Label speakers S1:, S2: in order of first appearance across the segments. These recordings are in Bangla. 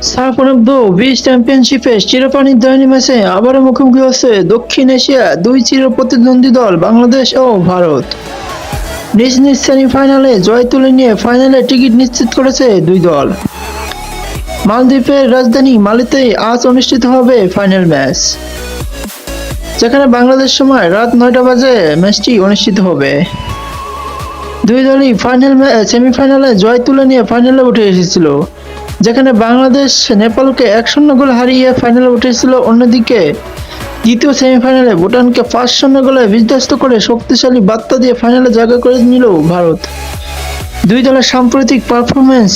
S1: সাফ অনূর্ধ্ব 20 চ্যাম্পিয়নশিপে শিরোপা নির্ধারণী ম্যাচে আবারও মুখোমুখি হচ্ছে দক্ষিণ এশিয়া দুই চির প্রতিদ্বন্দ্বী দল বাংলাদেশ ও ভারত। নিজ নিজ সেমিফাইনালে জয় তুলে নিয়ে ফাইনালে টিকিট নিশ্চিত করেছে দুই দল। মালদ্বীপের রাজধানী মালেতে আজ অনুষ্ঠিত হবে ফাইনাল ম্যাচ, যেখানে বাংলাদেশ সময় রাত 9টা বাজে ম্যাচটি অনুষ্ঠিত হবে। দুই দলই সেমিফাইনালে জয় তুলে নিয়ে ফাইনালে উঠে এসেছিল, যেখানে বাংলাদেশ নেপালকে 1-0 গোলে হারিয়ে ফাইনালে উঠেছিল। অন্যদিকে দ্বিতীয় সেমিফাইনালে ভুটানকে 5-0 গোলে বিধ্বস্ত করে শক্তিশালী বার্তা দিয়ে ফাইনালে জায়গা করে নিল ভারত। দুই দলের সাম্প্রতিক পারফরমেন্স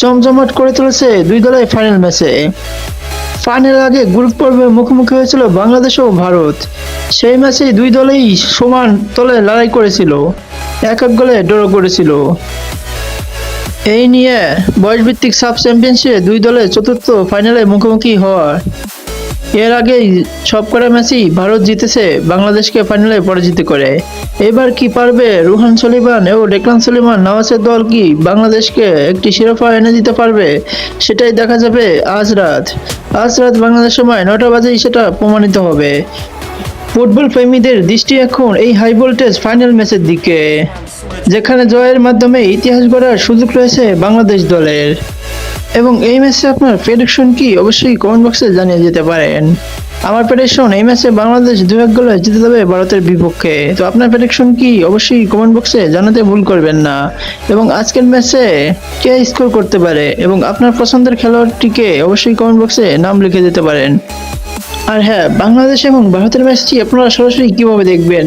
S1: জমজমাট করে তুলেছে দুই দলের ফাইনাল ম্যাচে। ফাইনাল আগে গ্রুপ পর্বে মুখোমুখি হয়েছিল বাংলাদেশ ও ভারত। সেই ম্যাচে দুই দলেই সমান তলে লড়াই করেছিল, এক এক গোলে ড্র করেছিল। এই নিয়ে বয়সভিত্তিক সাব চ্যাম্পিয়নশিপে দুই দলের চতুর্থ ফাইনালে মুখোমুখি হওয়ার এর আগেই সবকটা ম্যাচই ভারত জিতেছে বাংলাদেশকে ফাইনালে পরাজিত করে। এবার কি পারবে রুহান সলিমান ও ডেকলান সলিমান নওয়াজের দল, কি বাংলাদেশকে একটি শিরোপা এনে দিতে পারবে? সেটাই দেখা যাবে আজ রাত বাংলাদেশ সময় 9টা বাজেই সেটা প্রমাণিত হবে। ফুটবল প্রেমীদের দৃষ্টি এখন এই হাই ভোল্টেজ ফাইনাল ম্যাচের দিকে, যেখানে জয়ের মাধ্যমে ইতিহাস গড়ার সুযোগ রয়েছে বাংলাদেশ দলের। এবং এই ম্যাচে আপনার প্রেডিকশন কি অবশ্যই কমেন্ট বক্সে জানিয়ে যেতে পারেন। আমার প্রেডিকশন এই ম্যাচে বাংলাদেশ 2-1 গোলে জিতে যাবে ভারতের বিপক্ষে। তো আপনার প্রেডিকশন কি অবশ্যই কমেন্ট বক্সে জানাতে ভুল করবেন না। এবং আজকের ম্যাচে কে স্কোর করতে পারে এবং আপনার পছন্দের খেলোয়াড়টিকে অবশ্যই কমেন্ট বক্সে নাম লিখে দিতে পারেন। আর হ্যাঁ, বাংলাদেশ এবং ভারতের ম্যাচটি আপনারা সরাসরি কিভাবে দেখবেন?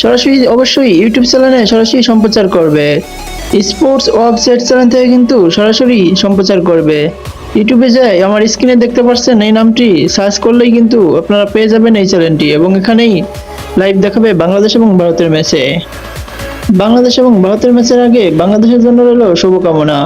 S1: সরাসরি অবশ্যই ইউটিউব চ্যানেলে সরাসরি সম্প্রচার করবে। স্পোর্টস ওয়েবসাইট চ্যানেল থেকে কিন্তু সরাসরি সম্প্রচার করবে। ইউটিউবে যায় আমার স্ক্রিনে দেখতে পাচ্ছেন এই নামটি সার্চ করলেই কিন্তু আপনারা পেয়ে যাবেন এই চ্যানেলটি, এবং এখানেই লাইভ দেখাবে বাংলাদেশ এবং ভারতের ম্যাচে। বাংলাদেশ এবং ভারতের ম্যাচের আগে বাংলাদেশের জন্য রইল শুভকামনা।